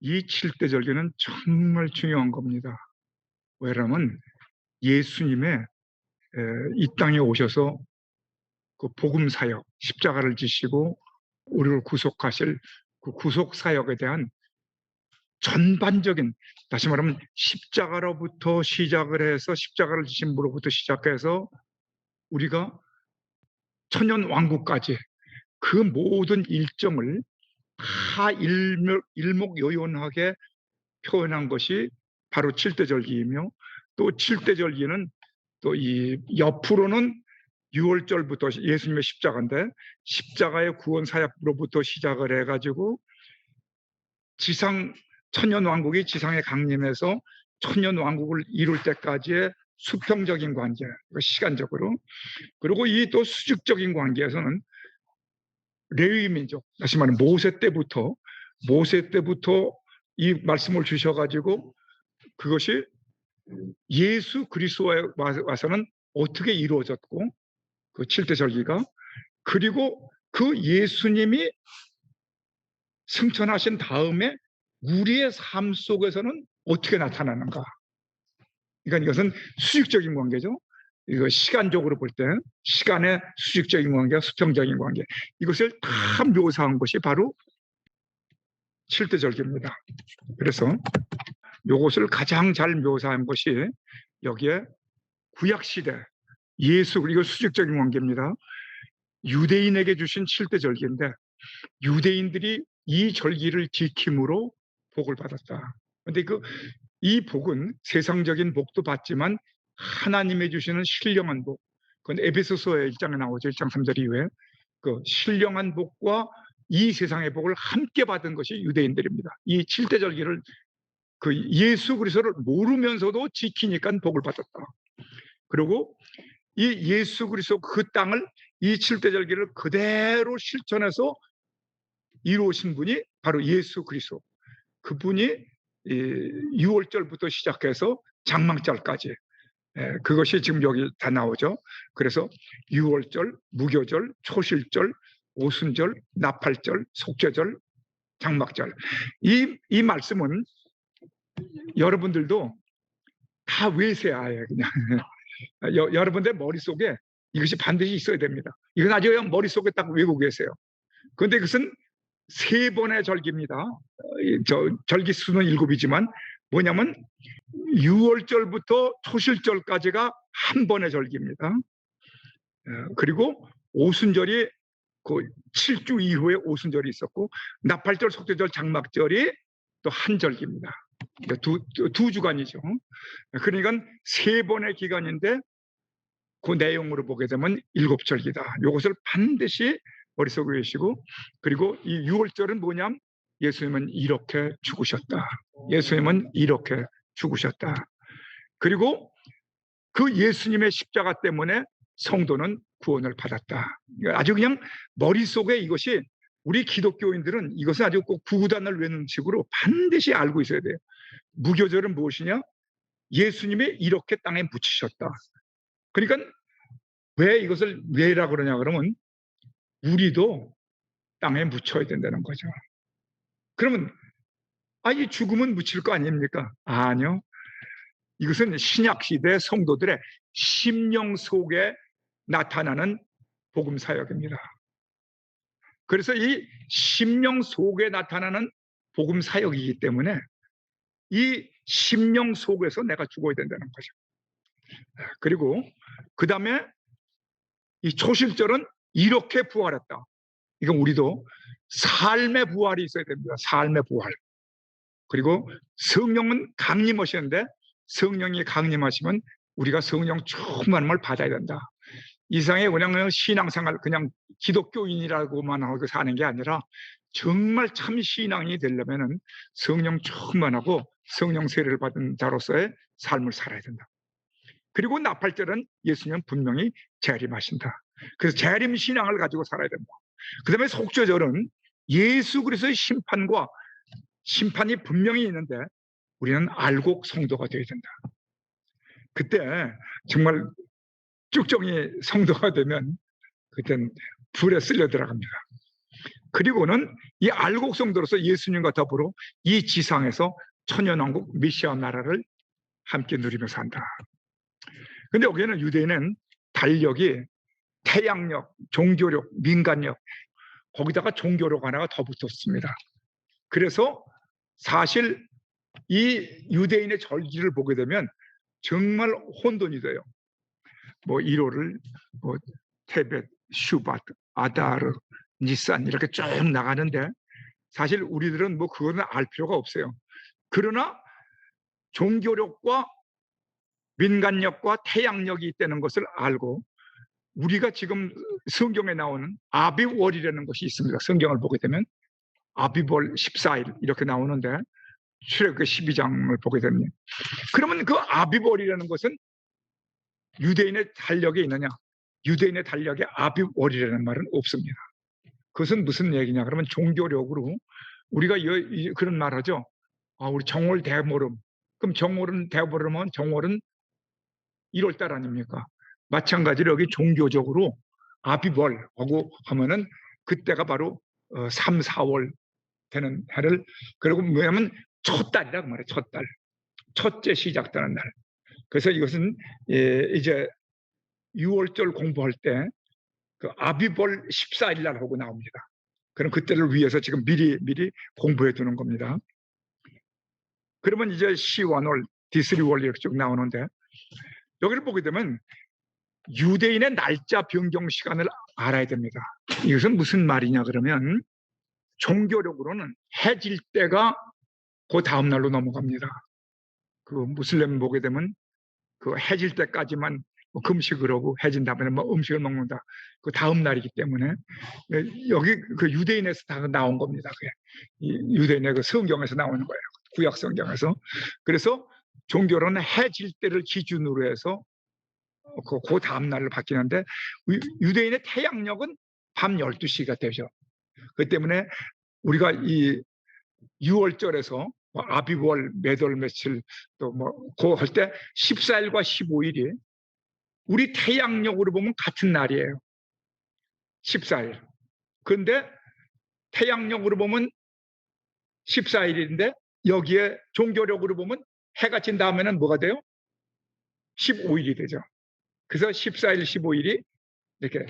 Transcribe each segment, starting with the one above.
이 7대 절기는 정말 중요한 겁니다. 왜냐하면 예수님의 이 땅에 오셔서 그 복음 사역, 십자가를 지시고 우리를 구속하실 그 구속 사역에 대한 전반적인, 다시 말하면 십자가로부터 시작을 해서 십자가를 지신 분으로부터 시작해서 우리가 천년 왕국까지 그 모든 일정을 다 일목요연하게 표현한 것이 바로 7대절기이며, 또 7대절기는 또 이 옆으로는 6월절부터 예수님의 십자가인데, 십자가의 구원 사역으로부터 시작을 해가지고 지상 천년 왕국이 지상에 강림해서 천년 왕국을 이룰 때까지의 수평적인 관계, 시간적으로. 그리고 이 또 수직적인 관계에서는 레위 민족, 다시 말하면 모세 때부터 이 말씀을 주셔가지고 그것이 예수 그리스도에 와서는 어떻게 이루어졌고, 그 7대 절기가, 그리고 그 예수님이 승천하신 다음에 우리의 삶 속에서는 어떻게 나타나는가. 그러니까 이것은 수직적인 관계죠. 이거 시간적으로 볼 때 시간의 수직적인 관계와 수평적인 관계, 이것을 다 묘사한 것이 바로 7대 절기입니다. 그래서 이것을 가장 잘 묘사한 것이 여기에 구약시대 예수, 그리고 수직적인 관계입니다. 유대인에게 주신 7대 절기인데, 유대인들이 이 절기를 지킴으로 복을 받았다. 그런데 이 복은 세상적인 복도 받지만 하나님이 주시는 신령한 복, 그건 에베소서의 1장에 나오죠. 1장 3절 이후에 그 신령한 복과 이 세상의 복을 함께 받은 것이 유대인들입니다. 이 7대 절기를 그 예수 그리스도를 모르면서도 지키니까 복을 받았다. 그리고 이 예수 그리스도 그 땅을, 이 7대 절기를 그대로 실천해서 이루신 분이 바로 예수 그리스도. 그분이 6월절부터 시작해서 장막절까지, 그것이 지금 여기 다 나오죠. 그래서 6월절, 무교절, 초실절, 오순절, 나팔절, 속죄절, 장막절. 이 말씀은 여러분들도 다 외세야 해요, 그냥. 여러분들 머릿속에 이것이 반드시 있어야 됩니다. 이건 아주 그냥 머릿속에 딱 외우고 계세요. 그런데 그것은 3번의 절기입니다. 절기 수는 7이지만 뭐냐면 6월절부터 초실절까지가 한 번의 절기입니다. 그리고 오순절이 그 7주 이후에 오순절이 있었고, 나팔절, 속죄절, 장막절이 또 한 절기입니다. 두 주간이죠. 그러니까 3번의 기간인데 그 내용으로 보게 되면 7절기다. 이것을 반드시 머릿속에 계시고, 그리고 이 6월절은 뭐냐면 예수님은 이렇게 죽으셨다. 예수님은 이렇게 죽으셨다. 그리고 그 예수님의 십자가 때문에 성도는 구원을 받았다. 아주 그냥 머릿속에 이것이, 우리 기독교인들은 이것을 아주 꼭 구구단을 외는 식으로 반드시 알고 있어야 돼요. 무교절은 무엇이냐? 예수님이 이렇게 땅에 묻히셨다. 그러니까 왜 이것을 왜라 그러냐 그러면 우리도 땅에 묻혀야 된다는 거죠. 그러면 이 죽음은 묻힐 거 아닙니까? 아니요. 이것은 신약시대 성도들의 심령 속에 나타나는 복음 사역입니다. 그래서 이 심령 속에 나타나는 복음 사역이기 때문에 이 심령 속에서 내가 죽어야 된다는 거죠. 그리고 그 다음에 이 초실절은 이렇게 부활했다. 이건 우리도 삶의 부활이 있어야 됩니다. 삶의 부활. 그리고 성령은 강림하시는데, 성령이 강림하시면 우리가 성령 충만함을 받아야 된다. 이상의 그냥 신앙생활, 그냥 기독교인이라고만 하고 사는 게 아니라 정말 참 신앙이 되려면 성령 충만하고 성령 세례를 받은 자로서의 삶을 살아야 된다. 그리고 나팔절은 예수님은 분명히 재림하신다. 그래서 재림 신앙을 가지고 살아야 된다. 그 다음에 속죄절은 예수 그리스도의 심판이 분명히 있는데 우리는 알곡 성도가 되어야 된다. 그때 정말 쭉정이 성도가 되면 그때는 불에 쓸려 들어갑니다. 그리고는 이 알곡성도로서 예수님과 더불어 이 지상에서 천년왕국 메시아 나라를 함께 누리며 산다. 근데 여기에는 유대인은 달력이 태양력, 종교력, 민간력, 거기다가 종교력 하나가 더 붙었습니다. 그래서 사실 이 유대인의 절기를 보게 되면 정말 혼돈이 돼요. 뭐 1월을 뭐 테벳, 슈바트, 아다르, 니산 이렇게 쭉 나가는데 사실 우리들은 뭐 그거는 알 필요가 없어요. 그러나 종교력과 민간력과 태양력이 있다는 것을 알고 우리가 지금 성경에 나오는 아비월이라는 것이 있습니다. 성경을 보게 되면 아비월 14일 이렇게 나오는데 출애굽기 12장을 보게 됩니다. 그러면 그 아비월이라는 것은 유대인의 달력에 있느냐? 유대인의 달력에 아비월이라는 말은 없습니다. 그것은 무슨 얘기냐? 그러면 종교력으로 우리가 그런 말 하죠. 우리 정월 대보름. 그럼 정월은 대보름은 정월은 1월달 아닙니까? 마찬가지로 여기 종교적으로 아비월하고 하면은 그때가 바로 3, 4월 되는 해를 그리고 뭐냐면 첫 달이라고 말해요. 첫 달. 첫째 시작되는 날. 그래서 이것은 이제 6월절 공부할 때 그 아비월 14일 날 하고 나옵니다. 그럼 그때를 위해서 지금 미리 공부해 두는 겁니다. 그러면 이제 시완월, 디스리월 이렇게 쭉 나오는데 여기를 보게 되면 유대인의 날짜 변경 시간을 알아야 됩니다. 이것은 무슨 말이냐 그러면 종교력으로는 해질 때가 그 다음 날로 넘어갑니다. 그 무슬림 보게 되면 그 해질 때까지만 뭐 금식을 하고 해진 다음에 뭐 음식을 먹는다. 그 다음 날이기 때문에 여기 그 유대인에서 다 나온 겁니다. 유대인의 그 성경에서 나오는 거예요. 구약 성경에서. 그래서 종교로는 해질 때를 기준으로 해서 그 다음 날을 바뀌는데 유대인의 태양력은 밤 12시가 되죠. 그 때문에 우리가 이 6월절에서 아비월 몇월 며칠 또 뭐 그거 할 때 14일과 15일이 우리 태양력으로 보면 같은 날이에요. 14일. 그런데 태양력으로 보면 14일인데 여기에 종교력으로 보면 해가 진 다음에는 뭐가 돼요? 15일이 되죠. 그래서 14일, 15일이 이렇게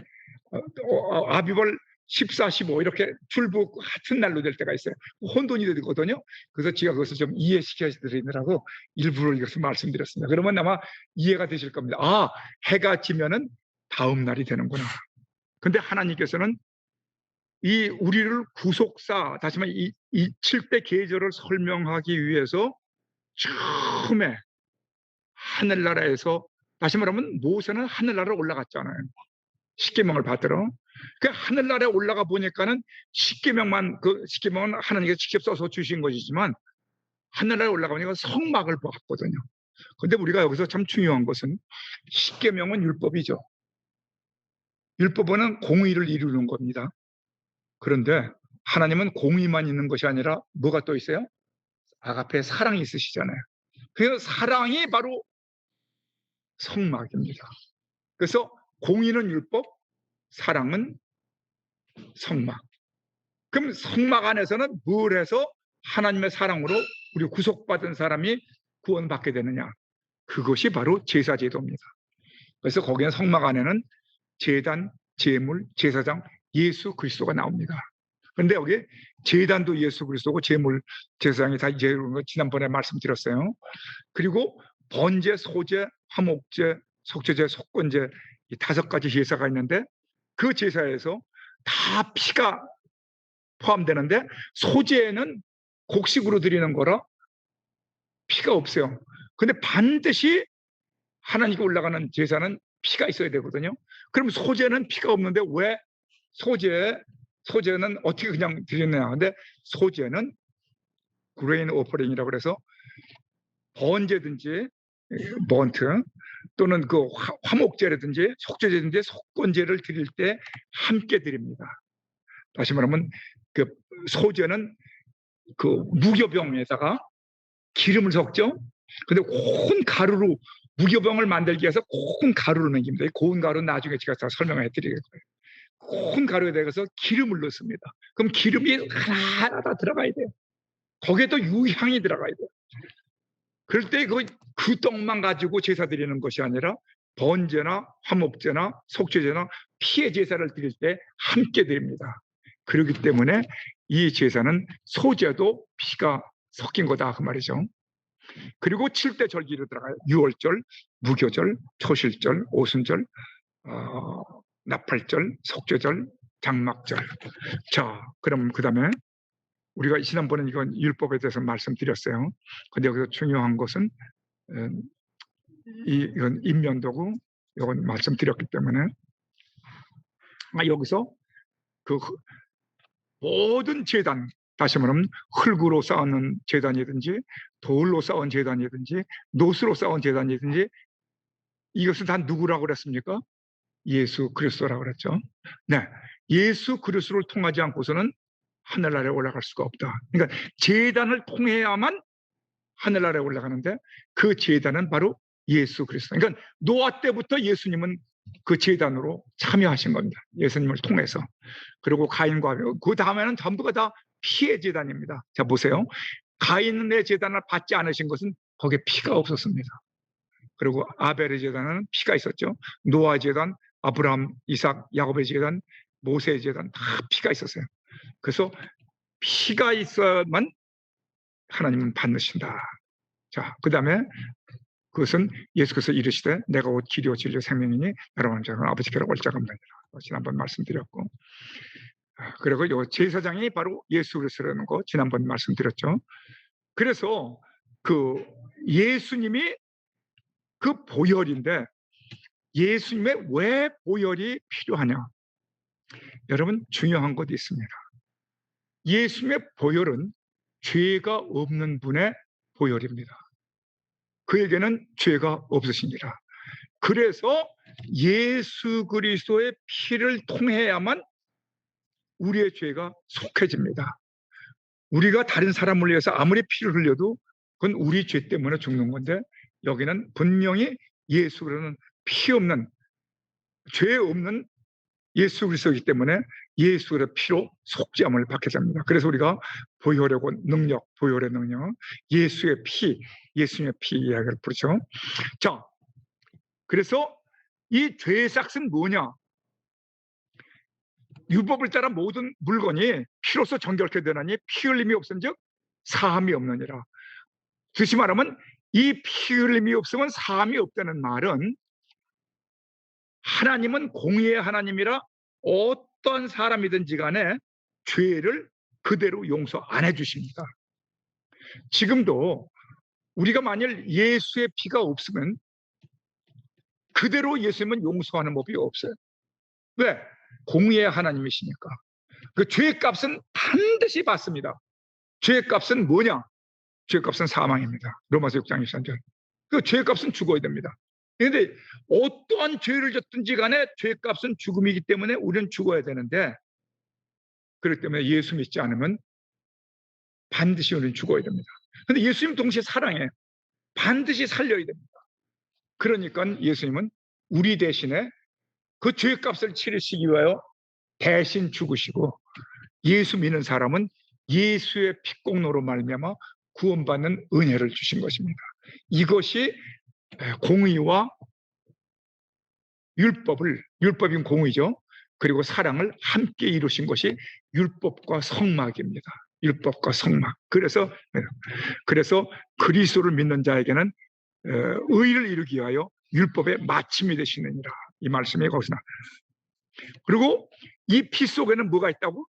아비월 14, 15 이렇게 줄부 같은 날로 될 때가 있어요. 혼돈이 되거든요. 그래서 제가 그것을 좀 이해시켜 드리느라고 일부러 이것을 말씀드렸습니다. 그러면 아마 이해가 되실 겁니다. 해가 지면은 다음 날이 되는구나. 근데 하나님께서는 이 우리를 구속사, 다시 말해 이 7대 계절을 설명하기 위해서 처음에 하늘나라에서 다시 말하면 모세는 하늘나라로 올라갔잖아요. 십계명을 받들어. 그 하늘나라에 올라가 보니까는 십계명은 하나님께서 직접 써서 주신 것이지만 하늘나라에 올라가 보니까 성막을 봤거든요. 근데 우리가 여기서 참 중요한 것은 십계명은 율법이죠. 율법은 공의를 이루는 겁니다. 그런데 하나님은 공의만 있는 것이 아니라 뭐가 또 있어요? 아가페 사랑이 있으시잖아요. 그래서 사랑이 바로 성막입니다. 그래서 공의는 율법, 사랑은 성막. 그럼 성막 안에서는 뭘 해서 하나님의 사랑으로 우리 구속받은 사람이 구원받게 되느냐? 그것이 바로 제사제도입니다. 그래서 거기는 성막 안에는 제단, 제물, 제사장, 예수 그리스도가 나옵니다. 그런데 여기 제단도 예수 그리스도고 제물, 제사장이 다 이제 지난번에 말씀드렸어요. 그리고 번제, 소제, 화목제, 속죄제, 속건제 이 5가지 제사가 있는데 그 제사에서 다 피가 포함되는데 소제는 곡식으로 드리는 거라 피가 없어요. 근데 반드시 하나님께 올라가는 제사는 피가 있어야 되거든요. 그럼 소제는 피가 없는데 왜 소제는 어떻게 그냥 드리느냐? 근데 소제는 그레인 오퍼링이라고 그래서 번제든지 번트 또는 그 화목제라든지 속죄제든지 속건제를 드릴 때 함께 드립니다. 다시 말하면 그 소제는 그 무교병에다가 기름을 섞죠. 근데 고운 가루로 무교병을 만들기 위해서 고운 가루를 남깁니다. 고운 가루는 나중에 제가 설명해 드릴 거예요. 큰 가루에 대해서 기름을 넣습니다. 그럼 기름이 하나하나 다 들어가야 돼요. 거기에 또 유향이 들어가야 돼요. 그럴 때 그 떡만 가지고 제사 드리는 것이 아니라 번제나 화목제나 속죄제나 피의 제사를 드릴 때 함께 드립니다. 그렇기 때문에 이 제사는 소제도 피가 섞인 거다 그 말이죠. 그리고 7대 절기로 들어가요. 유월절, 무교절, 초실절, 오순절, 나팔절, 속죄절, 장막절. 자, 그럼 그 다음에 우리가 지난번에 이건 율법에 대해서 말씀드렸어요. 근데 여기서 중요한 것은 이건 인면도구, 이건 말씀드렸기 때문에 여기서 그 모든 제단, 다시 말하면 흙으로 쌓은 제단이든지 돌로 쌓은 제단이든지 노수로 쌓은 제단이든지 이것은 다 누구라고 그랬습니까? 예수 그리스도라고 그랬죠. 네, 예수 그리스도를 통하지 않고서는 하늘나라에 올라갈 수가 없다. 그러니까 제단을 통해야만 하늘나라에 올라가는데 그 제단은 바로 예수 그리스도. 그러니까 노아 때부터 예수님은 그 제단으로 참여하신 겁니다. 예수님을 통해서. 그리고 가인과 아벨, 그 다음에는 전부가 다 피의 제단입니다. 자 보세요. 가인의 제단을 받지 않으신 것은 거기에 피가 없었습니다. 그리고 아벨의 제단은 피가 있었죠. 노아 제단, 아브라함, 이삭, 야곱의 제단, 모세의 제단 다 피가 있었어요. 그래서 피가 있어야만 하나님은 받으신다. 자, 그 다음에 그것은 예수께서 이르시되 내가 곧 길이요 진리요 생명이니 나로 하는 자는 아버지께로 올 자가 없느니라. 지난번 말씀드렸고, 그리고 요 제사장이 바로 예수 그리스도라는 거 지난번 말씀드렸죠. 그래서 그 예수님이 그 보혈인데 예수님의 왜 보혈이 필요하냐? 여러분 중요한 것도 있습니다. 예수님의 보혈은 죄가 없는 분의 보혈입니다. 그에게는 죄가 없으시니라. 그래서 예수 그리스도의 피를 통해야만 우리의 죄가 속해집니다. 우리가 다른 사람을 위해서 아무리 피를 흘려도 그건 우리 죄 때문에 죽는 건데 여기는 분명히 예수 그리스도는 피 없는, 죄 없는 예수 그리스도이기 때문에 예수의 피로 속죄함을 받게 됩니다. 그래서 우리가 보혈의 능력, 보혈의 능력, 예수의 피, 예수님의 피 이야기를 부르죠. 자, 그래서 이 죄의 삭은 뭐냐? 율법을 따라 모든 물건이 피로서 정결케 되나니 피 흘림이 없은즉 사함이 없느니라. 다시 말하면 이 피 흘림이 없으면 사함이 없다는 말은 하나님은 공의의 하나님이라 어떤 사람이든지 간에 죄를 그대로 용서 안 해주십니다. 지금도 우리가 만일 예수의 피가 없으면 그대로 예수님은 용서하는 법이 없어요. 왜? 공의의 하나님이시니까. 그 죄값은 반드시 받습니다. 죄값은 뭐냐? 죄값은 사망입니다. 로마서 6장 23절. 그 죄값은 죽어야 됩니다. 그런데 어떠한 죄를 졌든지 간에 죄값은 죽음이기 때문에 우리는 죽어야 되는데 그렇기 때문에 예수 믿지 않으면 반드시 우리는 죽어야 됩니다. 그런데 예수님 동시에 사랑해. 반드시 살려야 됩니다. 그러니까 예수님은 우리 대신에 그 죄값을 치르시기 위하여 대신 죽으시고 예수 믿는 사람은 예수의 피공로로 말미암아 구원받는 은혜를 주신 것입니다. 이것이 공의와 율법인 공의죠. 그리고 사랑을 함께 이루신 것이 율법과 성막입니다. 율법과 성막. 그래서 그리스도를 믿는 자에게는 의를 이루기 위하여 율법의 마침이 되시느니라. 이 말씀이 거기서 나와요. 그리고 이 피 속에는 뭐가 있다고?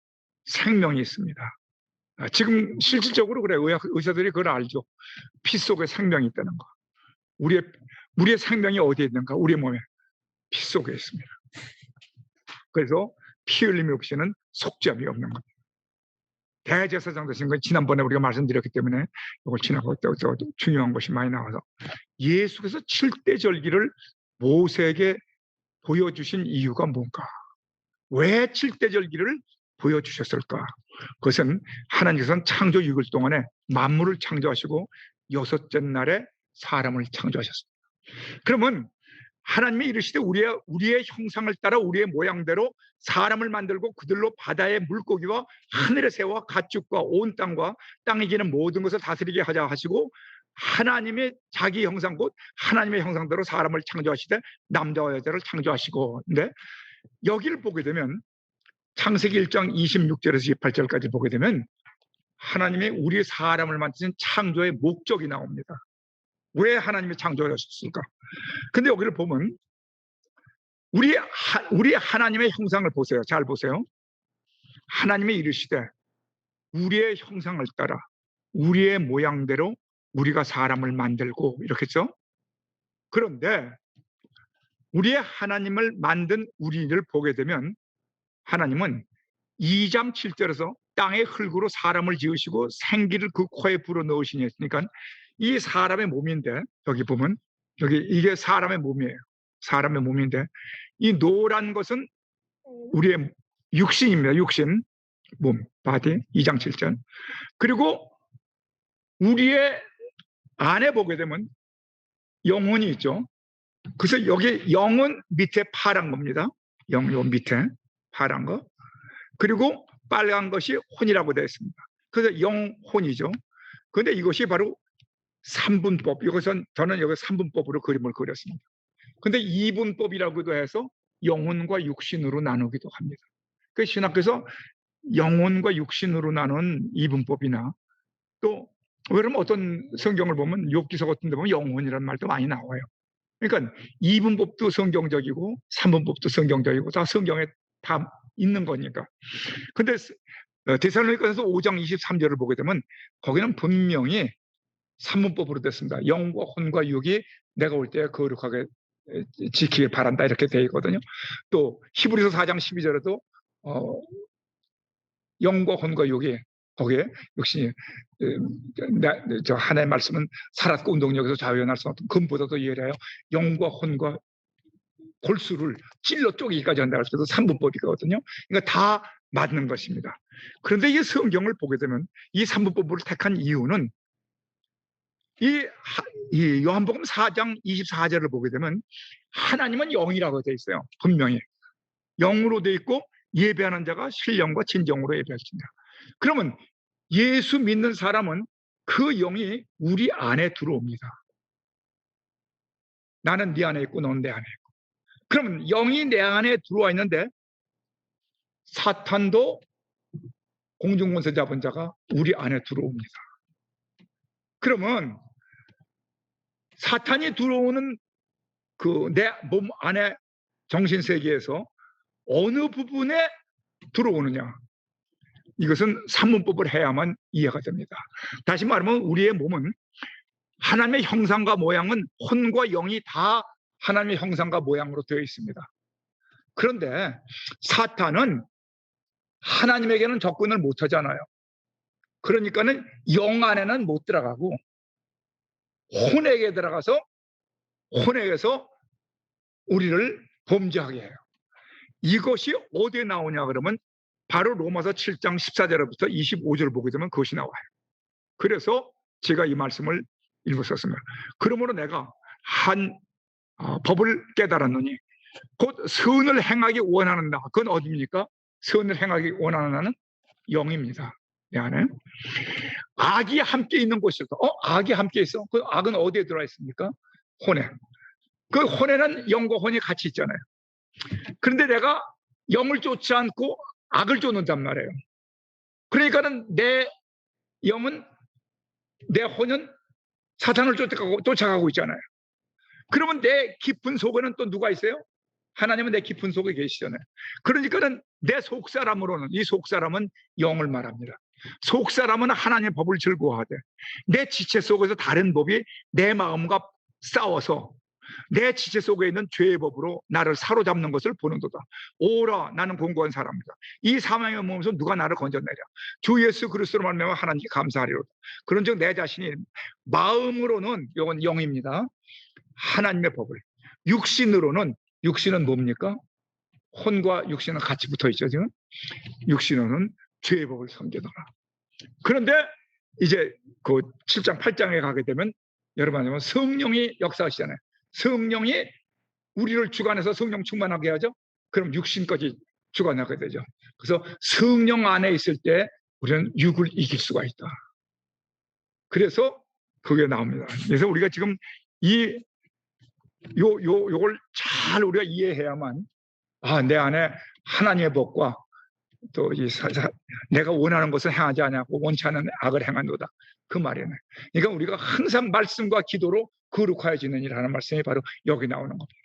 생명이 있습니다. 지금 실질적으로 그래 의사들이 그걸 알죠. 피 속에 생명이 있다는 거. 우리의 생명이 어디에 있는가? 우리 몸에 피 속에 있습니다. 그래서 피 흘림이 없이는 속죄함이 없는 겁니다. 대제사장 되신 건 지난번에 우리가 말씀드렸기 때문에 이걸 지나고 중요한 것이 많이 나와서 예수께서 7대 절기를 모세에게 보여주신 이유가 뭔가? 왜 7대 절기를 보여주셨을까? 그것은 하나님께서는 창조 6일 동안에 만물을 창조하시고 6째 날에 사람을 창조하셨습니다. 그러면 하나님이 이르시되 우리의 형상을 따라 우리의 모양대로 사람을 만들고 그들로 바다의 물고기와 하늘의 새와 가축과 온 땅과 땅에 기는 모든 것을 다스리게 하자 하시고, 하나님의 자기 형상 곧 하나님의 형상대로 사람을 창조하시되 남자와 여자를 창조하시고. 근데 여기를 보게 되면 창세기 1장 26절에서 28절까지 보게 되면 하나님의 우리 사람을 만드신 창조의 목적이 나옵니다. 왜 하나님이 창조하셨을까? 근데 여기를 보면 우리 하나님의 형상을 보세요. 잘 보세요. 하나님이 이르시되 우리의 형상을 따라 우리의 모양대로 우리가 사람을 만들고, 이렇게 했죠. 그런데 우리의 하나님을 만든 우리를 보게 되면 하나님은 2장 7절에서 땅의 흙으로 사람을 지으시고 생기를 그 코에 불어넣으시니 했으니까 이 사람의 몸인데, 여기 보면 여기 이게 사람의 몸이에요. 사람의 몸인데 이 노란 것은 우리의 육신입니다. 육신, 몸, 바디. 2장 7절. 그리고 우리의 안에 보게 되면 영혼이 있죠. 그래서 여기 영은 밑에 파란 겁니다. 영 밑에 파란 거. 그리고 빨간 것이 혼이라고 되어 있습니다. 그래서 영혼이죠. 그런데 이것이 바로 3분법. 이것은 저는 여기 3분법으로 그림을 그렸습니다. 근데 2분법이라고도 해서 영혼과 육신으로 나누기도 합니다. 그 신학에서 영혼과 육신으로 나눈 2분법이나, 또 그러면 어떤 성경을 보면 욥기서 같은 데 보면 영혼이라는 말도 많이 나와요. 그러니까 2분법도 성경적이고 3분법도 성경적이고 다 성경에 다 있는 거니까. 근데 데살로니가서 5장 23절을 보게 되면 거기는 분명히 3분법으로 됐습니다. 영과 혼과 육이 내가 올 때 거룩하게 지키길 바란다, 이렇게 되어 있거든요. 또 히브리서 4장 12절에도 영과 혼과 육이, 거기에 역시 저 하나의 말씀은 살았고 운동력에서 자유연할 수 없는 금보다도 예리하여 영과 혼과 골수를 찔러 쪼개기까지 한다 할 때도 3분법이거든요. 그러니까 다 맞는 것입니다. 그런데 이 성경을 보게 되면 이 3분법을 택한 이유는 이 요한복음 4장 24절을 보게 되면 하나님은 영이라고 되어 있어요. 분명히 영으로 되어 있고 예배하는 자가 신령과 진정으로 예배하신다. 그러면 예수 믿는 사람은 그 영이 우리 안에 들어옵니다. 나는 네 안에 있고 너는 내 안에 있고. 그러면 영이 내 안에 들어와 있는데 사탄도 공중권세 잡은 자가 우리 안에 들어옵니다. 그러면 사탄이 들어오는 그 내 몸 안에 정신세계에서 어느 부분에 들어오느냐, 이것은 산문법을 해야만 이해가 됩니다. 다시 말하면 우리의 몸은 하나님의 형상과 모양은 혼과 영이 다 하나님의 형상과 모양으로 되어 있습니다. 그런데 사탄은 하나님에게는 접근을 못 하잖아요. 그러니까는 영 안에는 못 들어가고 혼에게 들어가서 혼에게서 우리를 범죄하게 해요. 이것이 어디에 나오냐 그러면 바로 로마서 7장 14절부터 25절 보게 되면 그것이 나와요. 그래서 제가 이 말씀을 읽었었습니다. 그러므로 내가 한 법을 깨달았느니 곧 선을 행하기 원하는 나. 그건 어디입니까? 선을 행하기 원하는 나는 영입니다. 내 안에 악이 함께 있는 곳이었어. 악이 함께 있어. 그 악은 어디에 들어와 있습니까? 혼에. 그 혼에는 영과 혼이 같이 있잖아요. 그런데 내가 영을 쫓지 않고 악을 쫓는단 말이에요. 그러니까는 내 영은, 내 혼은 사탄을 쫓아가고 있잖아요. 그러면 내 깊은 속에는 또 누가 있어요? 하나님은 내 깊은 속에 계시잖아요. 그러니까는 내 속사람으로는, 이 속사람은 영을 말합니다. 속사람은 하나님의 법을 즐거워하되 내 지체 속에서 다른 법이 내 마음과 싸워서 내 지체 속에 있는 죄의 법으로 나를 사로잡는 것을 보는도다. 오라, 나는 공고한 사람이다. 이 사망의 몸에서 누가 나를 건져내랴. 주 예수 그리스도로 말미암아 하나님께 감사하리로다. 그런즉 내 자신이 마음으로는, 이건 영입니다, 하나님의 법을, 육신은 뭡니까? 혼과 육신은 같이 붙어 있죠. 지금 육신은 죄의 법을 섬기더라. 그런데 이제 그 7장 8장에 가게 되면 여러분 아시면 성령이 역사하시잖아요. 성령이 우리를 주관해서 성령 충만하게 하죠. 그럼 육신까지 주관하게 되죠. 그래서 성령 안에 있을 때 우리는 육을 이길 수가 있다. 그래서 그게 나옵니다. 그래서 우리가 지금 요걸 잘 우리가 이해해야만, 내 안에 하나님의 법과 또 내가 원하는 것을 행하지 않냐고 원치 않는 악을 행한도다. 그 말이네. 그러니까 우리가 항상 말씀과 기도로 거룩하여지느니라는 말씀이 바로 여기 나오는 겁니다.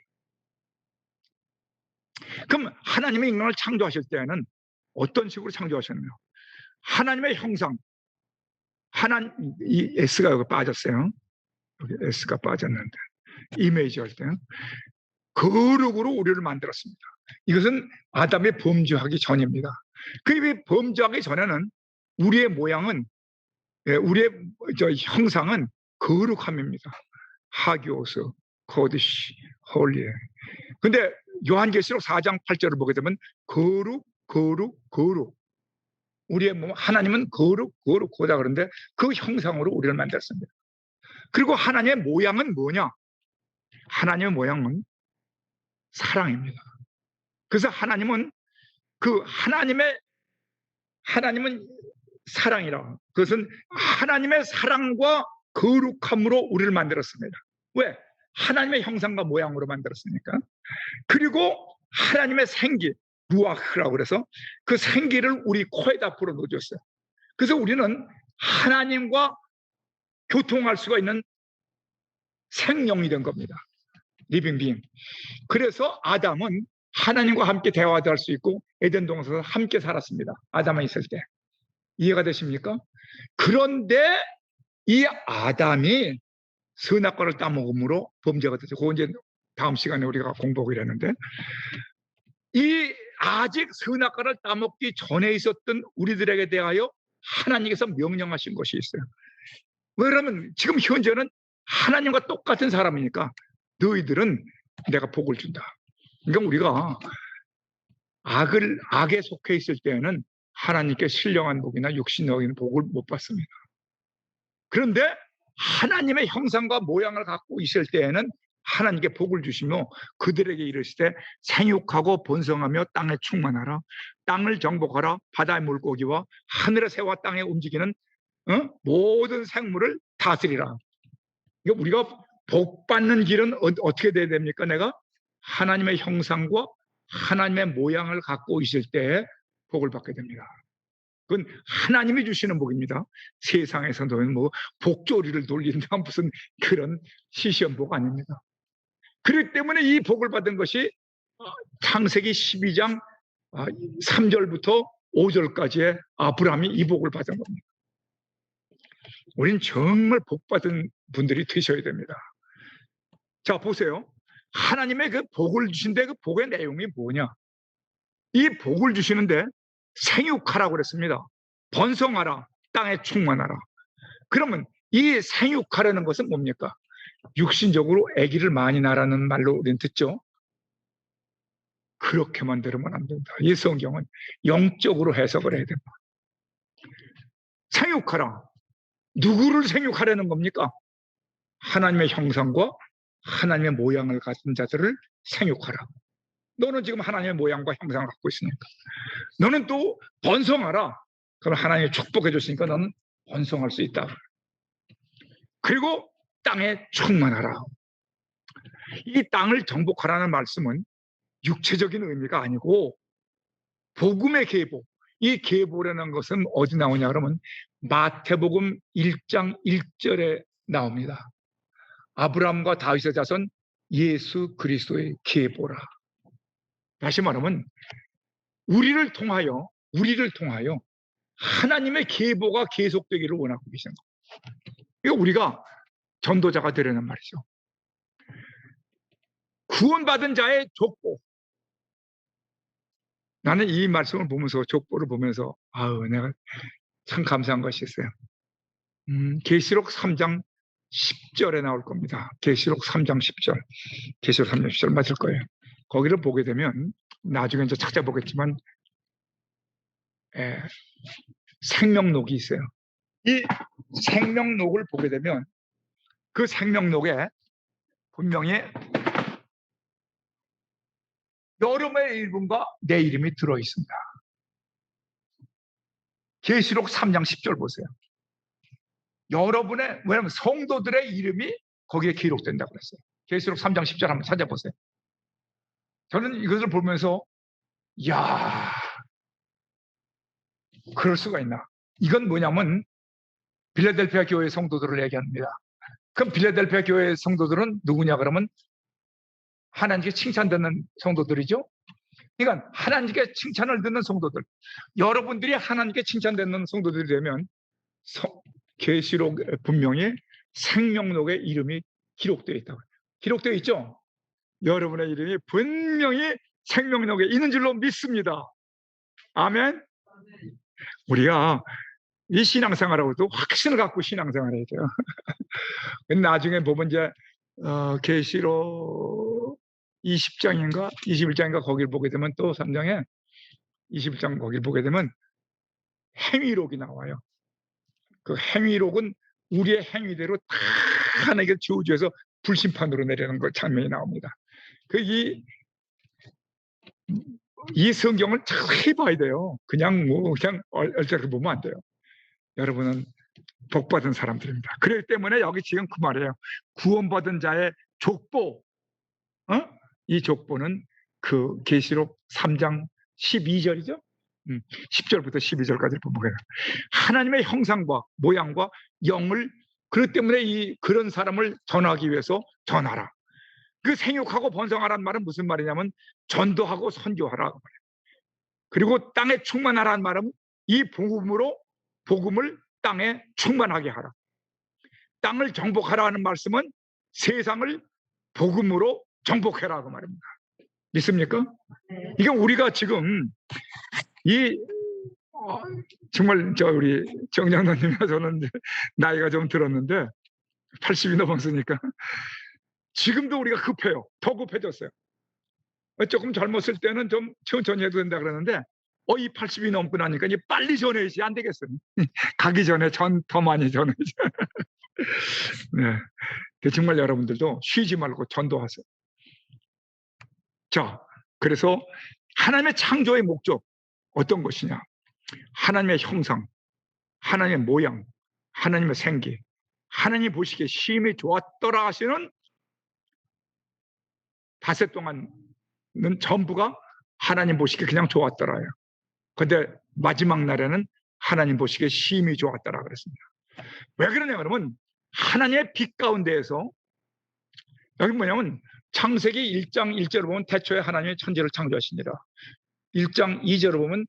그럼 하나님의 인간을 창조하실 때는 어떤 식으로 창조하셨나요? 하나님의 형상, 이 S가 여기 빠졌어요. 여기 S가 빠졌는데, 이미지 할 때는 거룩으로 우리를 만들었습니다. 이것은 아담이 범죄하기 전입니다. 그 범죄하기 전에는 우리의 모양은, 우리의 형상은 거룩함입니다. 하기오스, 거드시, 홀리에. 근데 요한계시록 4장 8절을 보게 되면 거룩, 거룩, 거룩. 우리의 하나님은 거룩, 거룩하다 그러는데 그 형상으로 우리를 만들었습니다. 그리고 하나님의 모양은 뭐냐? 하나님의 모양은 사랑입니다. 그래서 하나님은 사랑이라. 그것은 하나님의 사랑과 거룩함으로 우리를 만들었습니다. 왜? 하나님의 형상과 모양으로 만들었으니까. 그리고 하나님의 생기, 루아흐라고 그래서 그 생기를 우리 코에다 불어 넣어줬어요. 그래서 우리는 하나님과 교통할 수가 있는 생명이 된 겁니다. 리빙 빙. 그래서 아담은 하나님과 함께 대화도 할 수 있고 에덴 동산에서 함께 살았습니다. 아담만 있을 때. 이해가 되십니까? 그런데 이 아담이 선악과를 따먹음으로 범죄가 되죠. 그거 이제 다음 시간에 우리가 공부하기로 했는데, 이 아직 선악과를 따먹기 전에 있었던 우리들에게 대하여 하나님께서 명령하신 것이 있어요. 왜냐하면 지금 현재는 하나님과 똑같은 사람이니까 너희들은 내가 복을 준다. 그러니까 우리가 악에 속해 있을 때에는 하나님께 신령한 복이나 육신적인 복을 못 받습니다. 그런데 하나님의 형상과 모양을 갖고 있을 때에는 하나님께 복을 주시며 그들에게 이르시되 생육하고 번성하며 땅에 충만하라. 땅을 정복하라. 바다의 물고기와 하늘의 새와 땅에 움직이는 모든 생물을 다스리라. 그러니까 우리가 복 받는 길은 어떻게 돼야 됩니까? 내가 하나님의 형상과 하나님의 모양을 갖고 있을 때 복을 받게 됩니다. 그건 하나님이 주시는 복입니다. 세상에서는 복조리를 돌린다 무슨 그런 시시한복 아닙니다. 그렇기 때문에 이 복을 받은 것이 창세기 12장 3절부터 5절까지의 아브라함이 이 복을 받은 겁니다. 우리는 정말 복 받은 분들이 되셔야 됩니다. 자, 보세요. 하나님의 그 복을 주신데 그 복의 내용이 뭐냐? 이 복을 주시는데 생육하라고 그랬습니다. 번성하라, 땅에 충만하라. 그러면 이 생육하라는 것은 뭡니까? 육신적으로 아기를 많이 낳으라는 말로 우리는 듣죠. 그렇게만 들으면 안 된다. 이 성경은 영적으로 해석을 해야 된다. 생육하라. 누구를 생육하려는 겁니까? 하나님의 형상과 하나님의 모양을 가진 자들을 생육하라. 너는 지금 하나님의 모양과 형상을 갖고 있으니까. 너는 또 번성하라. 그럼 하나님이 축복해 줬으니까 너는 번성할 수 있다. 그리고 땅에 충만하라. 이 땅을 정복하라는 말씀은 육체적인 의미가 아니고 복음의 계보. 이 계보라는 것은 어디 나오냐 그러면 마태복음 1장 1절에 나옵니다. 아브라함과 다윗의 자손 예수 그리스도의 계보라. 다시 말하면 우리를 통하여 하나님의 계보가 계속되기를 원하고 계신 겁니다. 이거 우리가 전도자가 되려는 말이죠. 구원받은 자의 족보. 나는 이 말씀을 보면서 족보를 보면서 내가 참 감사한 것이 있어요. 계시록 3장 10절에 나올 겁니다. 계시록 3장 10절. 계시록 3장 10절 맞을 거예요. 거기를 보게 되면 나중에 이제 찾아보겠지만 생명록이 있어요. 이 생명록을 보게 되면 그 생명록에 분명히 여러분의 이름과 내 이름이 들어있습니다. 계시록 3장 10절 보세요. 여러분의, 왜냐하면 성도들의 이름이 거기에 기록된다고 그랬어요. 계시록 3장 10절 한번 찾아보세요. 저는 이것을 보면서 이야, 그럴 수가 있나. 이건 뭐냐면 빌라델피아 교회 성도들을 얘기합니다. 그럼 빌라델피아 교회 성도들은 누구냐 그러면 하나님께 칭찬듣는 성도들이죠. 그러니까 하나님께 칭찬을 듣는 성도들, 여러분들이 하나님께 칭찬듣는 성도들이 되면 계시록 분명히 생명록에 이름이 기록되어 있다고. 기록되어 있죠. 여러분의 이름이 분명히 생명록에 있는 줄로 믿습니다. 아멘. 우리가 이 신앙생활하고도 확신을 갖고 신앙생활을 해야 돼요. 나중에 보면 이제 계시록 20장인가 21장인가 거기를 보게 되면 또 3장에 21장 거기를 보게 되면 행위록이 나와요. 그 행위록은 우리의 행위대로 다 하나님께 저주해서 불심판으로 내리는 그 장면이 나옵니다. 이 성경을 잘 해봐야 돼요. 그냥 얼핏 보면 안 돼요. 여러분은 복받은 사람들입니다. 그렇기 때문에 여기 지금 그 말이에요. 구원받은 자의 족보, 이 족보는 그 계시록 3장 12절이죠. 10절부터 12절까지 보면 하나님의 형상과 모양과 영을, 그렇기 때문에 그런 사람을 전하기 위해서 전하라. 그 생육하고 번성하라는 말은 무슨 말이냐면 전도하고 선교하라. 그리고 땅에 충만하라는 말은 이 복음을 땅에 충만하게 하라. 땅을 정복하라는 말씀은 세상을 복음으로 정복해라고 말입니다. 믿습니까? 이게 우리가 지금 정말 우리 정장로님과 저는 나이가 좀 들었는데 80이 넘었으니까 지금도 우리가 급해요. 더 급해졌어요. 조금 젊었을 때는 좀 천천히 해도 된다 그러는데 이 80이 넘고 나니까 이제 빨리 전해야지 안 되겠어요. 가기 전에 더 많이 전해야지. 네. 정말 여러분들도 쉬지 말고 전도하세요. 자, 그래서 하나님의 창조의 목적 어떤 것이냐? 하나님의 형상, 하나님의 모양, 하나님의 생기, 하나님 보시기에 심히 좋았더라 하시는 닷새 동안은 전부가 하나님 보시기에 그냥 좋았더라예요. 그런데 마지막 날에는 하나님 보시기에 심히 좋았더라 그랬습니다. 왜 그러냐 그러면 하나님의 빛 가운데에서, 여기 뭐냐면 창세기 1장 1절을 보면 태초에 하나님이 천지를 창조하시니라. 1장 2절을 보면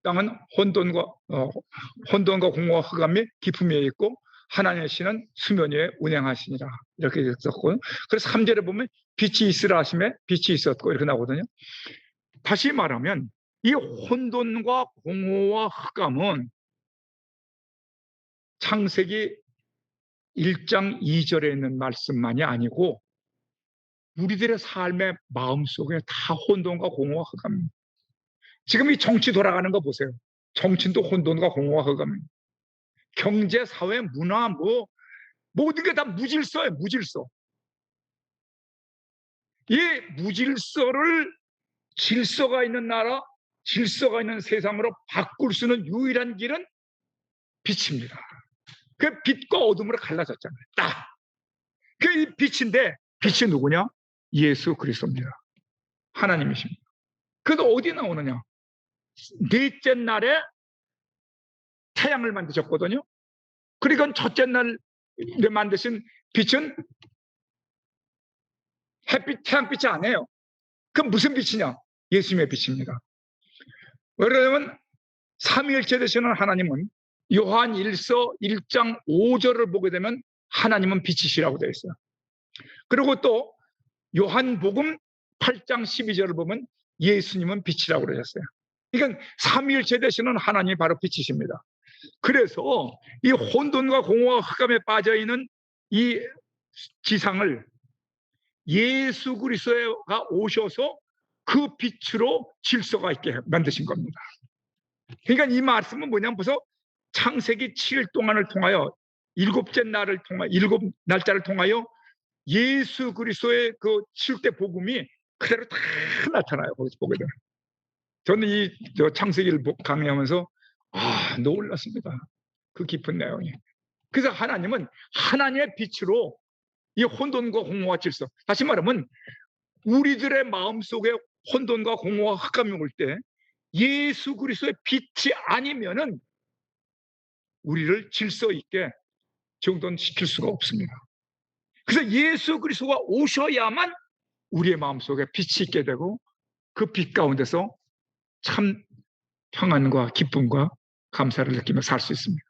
땅은 혼돈과 공허와 흑암이 깊음 위에 있고 하나님의 신은 수면 위에 운행하시니라. 이렇게 썼고, 그래서 3절에 보면 빛이 있으라 하심에 빛이 있었고 이렇게 나오거든요. 다시 말하면 이 혼돈과 공허와 흑암은 창세기 1장 2절에 있는 말씀만이 아니고 우리들의 삶의 마음속에 다 혼돈과 공허와 흑암입니다. 지금 이 정치 돌아가는 거 보세요. 정치도 혼돈과 공허와 흑암입니다. 경제, 사회, 문화, 모든 게 다 무질서예요. 무질서. 이 무질서를 질서가 있는 나라, 질서가 있는 세상으로 바꿀 수 있는 유일한 길은 빛입니다. 그 빛과 어둠으로 갈라졌잖아요. 딱. 그 빛인데 빛이 누구냐? 예수 그리스도입니다. 하나님이십니다. 그래도 어디 나오느냐? 넷째 날에 태양을 만드셨거든요. 그러니까 첫째 날에 만드신 빛은 태양빛이 아니에요. 그럼 무슨 빛이냐? 예수님의 빛입니다. 왜냐하면 삼위일체 되시는 하나님은 요한 1서 1장 5절을 보게 되면 하나님은 빛이시라고 되어 있어요. 그리고 또 요한복음 8장 12절을 보면 예수님은 빛이라고 그러셨어요. 그러니까 삼위일체 되시는 하나님이 바로 빛이십니다. 그래서 이 혼돈과 공허와 흑암에 빠져있는 이 지상을 예수 그리스도가 오셔서 그 빛으로 질서가 있게 만드신 겁니다. 그러니까 이 말씀은 뭐냐면 벌써 창세기 7일 동안을 통하여 일곱 날짜를 통하여 예수 그리스도의 그 7대 복음이 그대로 다 나타나요. 거기서 보게 되면. 저는 저 창세기를 강의하면서 놀랐습니다. 그 깊은 내용이. 그래서 하나님은 하나님의 빛으로 이 혼돈과 공허와 질서, 다시 말하면 우리들의 마음속에 혼돈과 공허와 흑암이 올 때 예수 그리스도의 빛이 아니면은 우리를 질서 있게 정돈시킬 수가 없습니다. 그래서 예수 그리스도가 오셔야만 우리의 마음속에 빛이 있게 되고 그 빛 가운데서 참 평안과 기쁨과 감사를 느끼며 살 수 있습니다.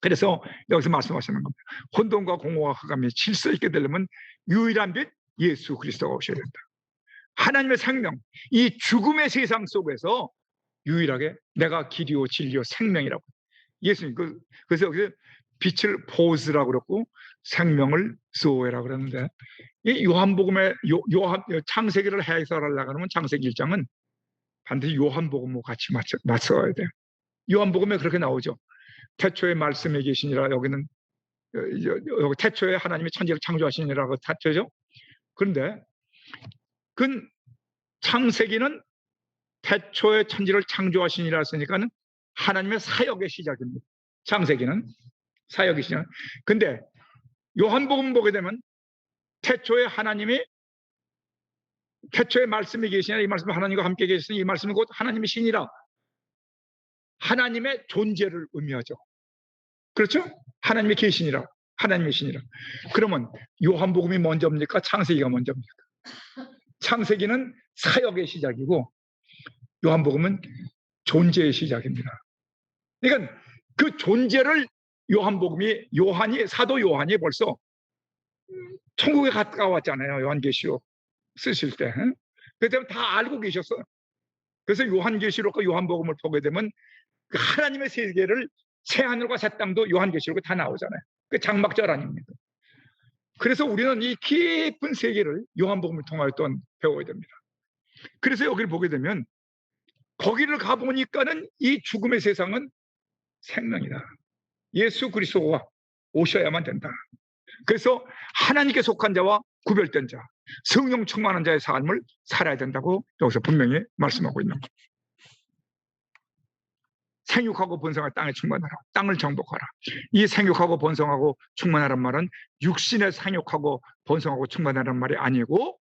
그래서 여기서 말씀하시는 겁니다. 혼돈과 공허와 흑암이 질서 있게 되려면 유일한 빛 예수 그리스도가 오셔야 된다. 하나님의 생명, 이 죽음의 세상 속에서 유일하게 내가 길이요 진리요 생명이라고. 예수님 그래서 여기서 빛을 포스라고 그랬고 생명을 소에라고 그러는데, 이 요한복음의 창세기를 해설하려고 하면 창세기 1장은 반드시 요한복음과 같이 맞춰야 돼요. 요한복음에 그렇게 나오죠. 태초에 말씀이 계시니라. 여기는 여기 태초에 하나님이 천지를 창조하시니라고 태초죠. 그런데 그 창세기는 태초에 천지를 창조하시니라 했으니까는 하나님의 사역의 시작입니다. 창세기는 사역의 시작. 근데 요한복음 보게 되면 태초에 하나님이 태초에 말씀이 계시니라, 이 말씀은 하나님과 함께 계시니 이 말씀은 곧 하나님의 신이라. 하나님의 존재를 의미하죠. 그렇죠? 하나님의 계시니라, 하나님의 신이라. 그러면 요한복음이 먼저입니까? 창세기가 먼저입니까? 창세기는 사역의 시작이고 요한복음은 존재의 시작입니다. 그러니까 그 존재를 사도 요한이 벌써 천국에 가까웠잖아요. 요한계시록 쓰실 때. 그때 다 알고 계셨어요. 그래서 요한계시록과 요한복음을 보게 되면 그 하나님의 세계를 새 하늘과 새 땅도 요한계시록에 다 나오잖아요. 그 장막절 아닙니까? 그래서 우리는 이 깊은 세계를 요한복음을 통하여 또 배워야 됩니다. 그래서 여기를 보게 되면 거기를 가보니까는 이 죽음의 세상은 생명이다. 예수 그리스도가 오셔야만 된다. 그래서 하나님께 속한 자와 구별된 자, 성령 충만한 자의 삶을 살아야 된다고 여기서 분명히 말씀하고 있는 겁니다. 생육하고 번성할 땅에 충만하라. 땅을 정복하라. 이 생육하고 번성하고 충만하란 말은 육신의 생육하고 번성하고 충만하란 말이 아니고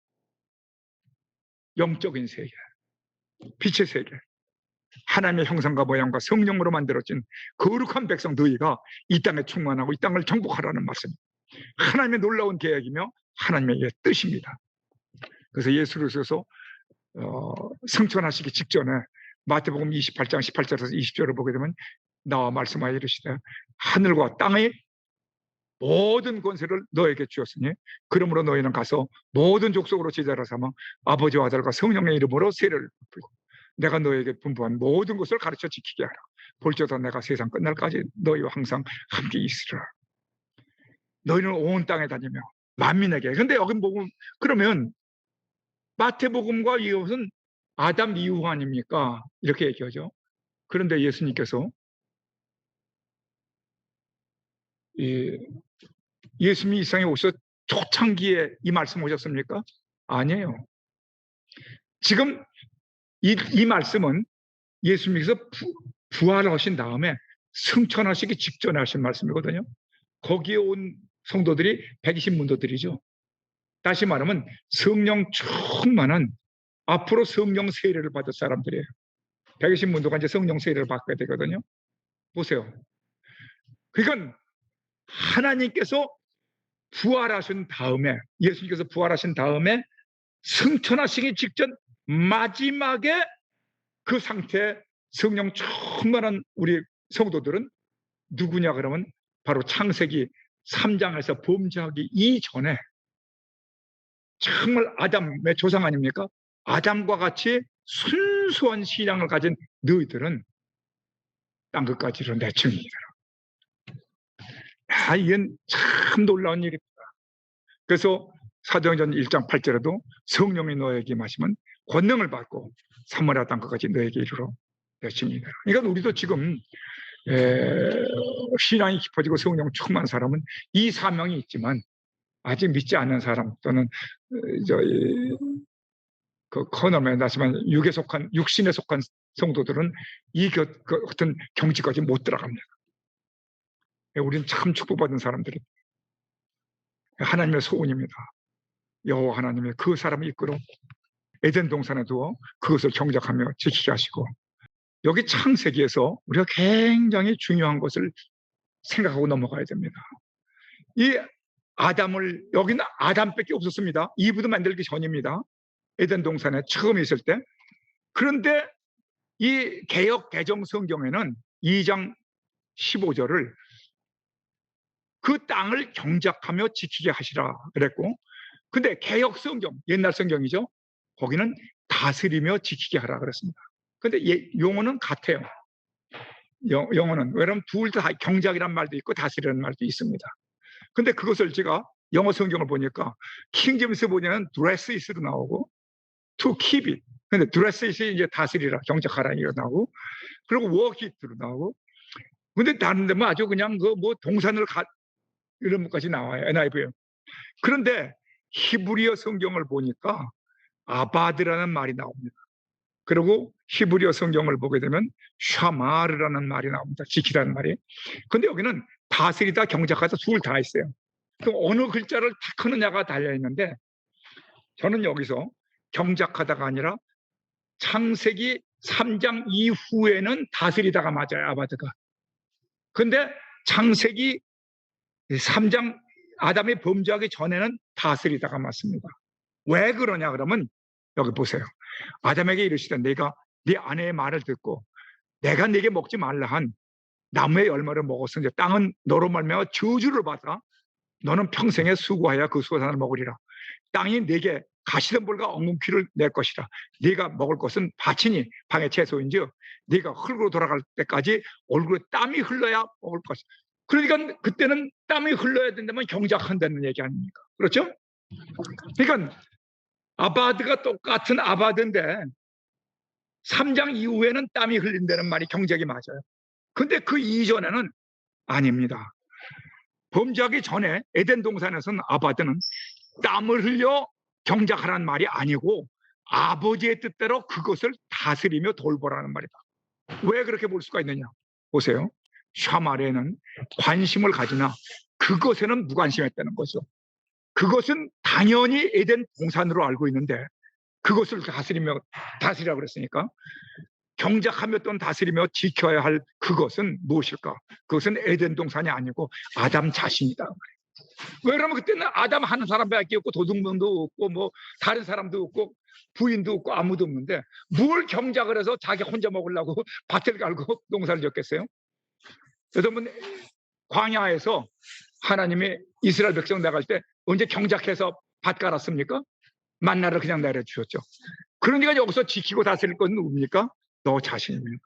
영적인 세계, 빛의 세계, 하나님의 형상과 모양과 성령으로 만들어진 거룩한 백성 너희가 이 땅에 충만하고 이 땅을 정복하라는 말씀입니다. 하나님의 놀라운 계획이며 하나님의 뜻입니다. 그래서 예수 그리스도께서 승천하시기 직전에 마태복음 28장 18절에서 20절을 보게 되면 나와 말씀하여 이르시되 하늘과 땅의 모든 권세를 너에게 주었으니 그러므로 너희는 가서 모든 족속으로 제자를 삼아 아버지와 아들과 성령의 이름으로 세례를 베풀고 내가 너에게 분부한 모든 것을 가르쳐 지키게 하라. 볼지어다 내가 세상 끝날까지 너희와 항상 함께 있으리라. 너희는 온 땅에 다니며 만민에게. 근데 여기 보면 그러면 마태복음과 이것은 아담 이후 아닙니까? 이렇게 얘기하죠. 그런데 예수님께서 예수님이 이 세상에 오셔서 초창기에 이 말씀 오셨습니까? 아니에요. 지금 이 말씀은 예수님께서 부활하신 다음에 승천하시기 직전에 하신 말씀이거든요. 거기에 온 성도들이 120문도들이죠. 다시 말하면 성령 충만한 앞으로 성령 세례를 받을 사람들이에요. 120문도가 이제 성령 세례를 받게 되거든요. 보세요. 그러니까 하나님께서 부활하신 다음에, 예수님께서 부활하신 다음에 승천하시기 직전 마지막에 그 상태에 성령 충만한 우리 성도들은 누구냐 그러면 바로 창세기 3장에서 범죄하기 이전에 정말 아담의 조상 아닙니까? 아담과 같이 순수한 신앙을 가진 너희들은 땅 끝까지로 내 증인이라. 이건 참 놀라운 일입니다. 그래서 사도행전 1장 8절에도 성령이 너에게 임하시면 권능을 받고 사마리아 땅 끝까지 너에게 이르러 내 증인이라. 그러니까 우리도 지금 신앙이 깊어지고 성령 충만한 사람은 이 사명이 있지만 아직 믿지 않는 사람 또는 저희 그 코너맨 말씀한 육신에 속한 성도들은 그 어떤 경지까지 못 들어갑니다. 우리는 참 축복받은 사람들이 하나님의 소원입니다. 여호와 하나님의 그 사람을 이끌어 에덴 동산에 두어 그것을 경작하며 지키게 하시고, 여기 창세기에서 우리가 굉장히 중요한 것을 생각하고 넘어가야 됩니다. 이 아담을, 여기는 아담밖에 없었습니다. 이브도 만들기 전입니다. 에덴 동산에 처음 있을 때. 그런데 이 개역 개정 성경에는 2장 15절을 그 땅을 경작하며 지키게 하시라 그랬고, 근데 개역 성경, 옛날 성경이죠, 거기는 다스리며 지키게 하라 그랬습니다. 근데 용어는 같아요. 영어는. 왜냐하면 둘 다 경작이란 말도 있고 다스리라는 말도 있습니다. 근데 그것을 제가 영어 성경을 보니까 킹제임스 보냐면 dress is로 나오고 to keep it. 근데 dress is이 이제 다스리라, 경작하라 이거 나오고, 그리고 work it로 나오고, 근데 다른 데면 아주 그냥 그 뭐 동산을 이런 것까지 나와요. NIV에. 그런데 히브리어 성경을 보니까 아바드라는 말이 나옵니다. 그리고 히브리어 성경을 보게 되면 샤마르라는 말이 나옵니다. 지키라는 말이. 근데 여기는 다스리다, 경작하다 둘 다 있어요. 그럼 어느 글자를 택하느냐가 달려 있는데, 저는 여기서 경작하다가 아니라 창세기 3장 이후에는 다스리다가 맞아요, 아바드가. 근데 창세기 3장 아담이 범죄하기 전에는 다스리다가 맞습니다. 왜 그러냐 그러면 여기 보세요. 아담에게 이르시되 내가 네 아내의 말을 듣고 내가 네게 먹지 말라 한 나무의 열매를 먹었으니 땅은 너로 말미암아 저주를 받아 너는 평생에 수고하여 그 수산을 먹으리라. 땅이 네게 가시덤불과 엉겅퀴를 낼 것이라. 네가 먹을 것은 밭이니 방의 채소인즉 네가 흙으로 돌아갈 때까지 얼굴에 땀이 흘러야 먹을 것이다. 그러니까 그때는 땀이 흘러야 된다면 경작한다는 얘기 아닙니까? 그렇죠? 그러니까 아바드가 똑같은 아바드인데 3장 이후에는 땀이 흘린다는 말이 경작이 맞아요. 근데 그 이전에는 아닙니다. 범죄하기 전에 에덴 동산에서는 아바드는 땀을 흘려 경작하라는 말이 아니고 아버지의 뜻대로 그것을 다스리며 돌보라는 말이다. 왜 그렇게 볼 수가 있느냐? 보세요. 샤말에는 관심을 가지나 그것에는 무관심했다는 거죠. 그것은 당연히 에덴 동산으로 알고 있는데 그것을 다스리라 그랬으니까 경작하며 또는 다스리며 지켜야 할 그것은 무엇일까? 그것은 에덴 동산이 아니고 아담 자신이다. 왜냐하면 그때는 아담 한 사람밖에 없고 도둑놈도 없고 뭐 다른 사람도 없고 부인도 없고 아무도 없는데 뭘 경작을 해서 자기 혼자 먹으려고 밭을 갈고 농사를 졌겠어요? 여러분, 광야에서 하나님이 이스라엘 백성 나갈 때 언제 경작해서 밭 갈았습니까? 만나를 그냥 내려주셨죠. 그러니까 여기서 지키고 다스릴 건 누굽니까? 너 자신입니다.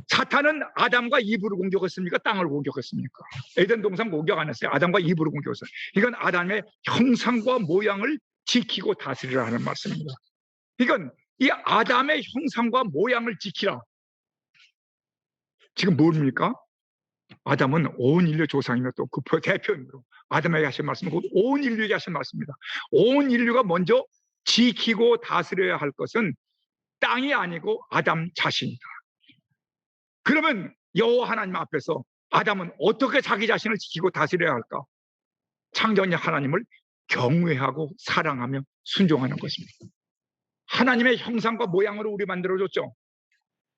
사탄은 아담과 이브를 공격했습니까? 땅을 공격했습니까? 에덴 동산 공격 안 했어요. 아담과 이브를 공격했어요. 이건 아담의 형상과 모양을 지키고 다스리라 하는 말씀입니다. 이건 이 아담의 형상과 모양을 지키라. 지금 뭡니까? 아담은 온 인류 조상이며 또 그 대표이므로 아담에게 하신 말씀은 온 인류에게 하신 말씀입니다. 온 인류가 먼저 지키고 다스려야 할 것은 땅이 아니고 아담 자신이다. 그러면 여호와 하나님 앞에서 아담은 어떻게 자기 자신을 지키고 다스려야 할까? 창조자 하나님을 경외하고 사랑하며 순종하는 것입니다. 하나님의 형상과 모양으로 우리 만들어줬죠.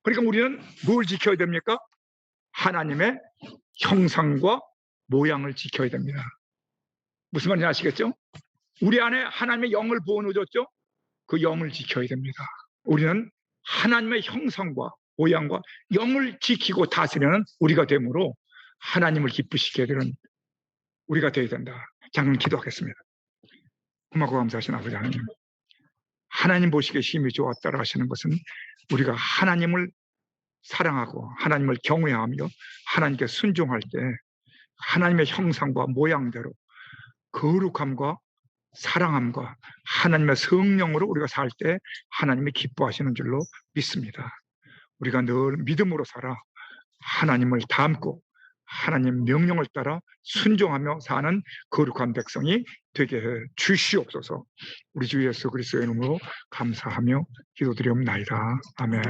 그러니까 우리는 뭘 지켜야 됩니까? 하나님의 형상과 모양을 지켜야 됩니다. 무슨 말인지 아시겠죠? 우리 안에 하나님의 영을 부어넣어줬죠? 그 영을 지켜야 됩니다. 우리는 하나님의 형상과 모양과 영을 지키고 다스리는 우리가 되므로 하나님을 기쁘시게 되는 우리가 되어야 된다. 잠깐 기도하겠습니다. 고맙고 감사하신 아버지 하나님, 하나님 보시기에 힘이 좋았다라 하시는 것은 우리가 하나님을 사랑하고 하나님을 경외하며 하나님께 순종할 때 하나님의 형상과 모양대로 거룩함과 사랑함과 하나님의 성령으로 우리가 살 때 하나님이 기뻐하시는 줄로 믿습니다. 우리가 늘 믿음으로 살아 하나님을 닮고 하나님 명령을 따라 순종하며 사는 거룩한 백성이 되게 해 주시옵소서. 우리 주 예수 그리스도의 이름으로 감사하며 기도드리옵나이다. 아멘.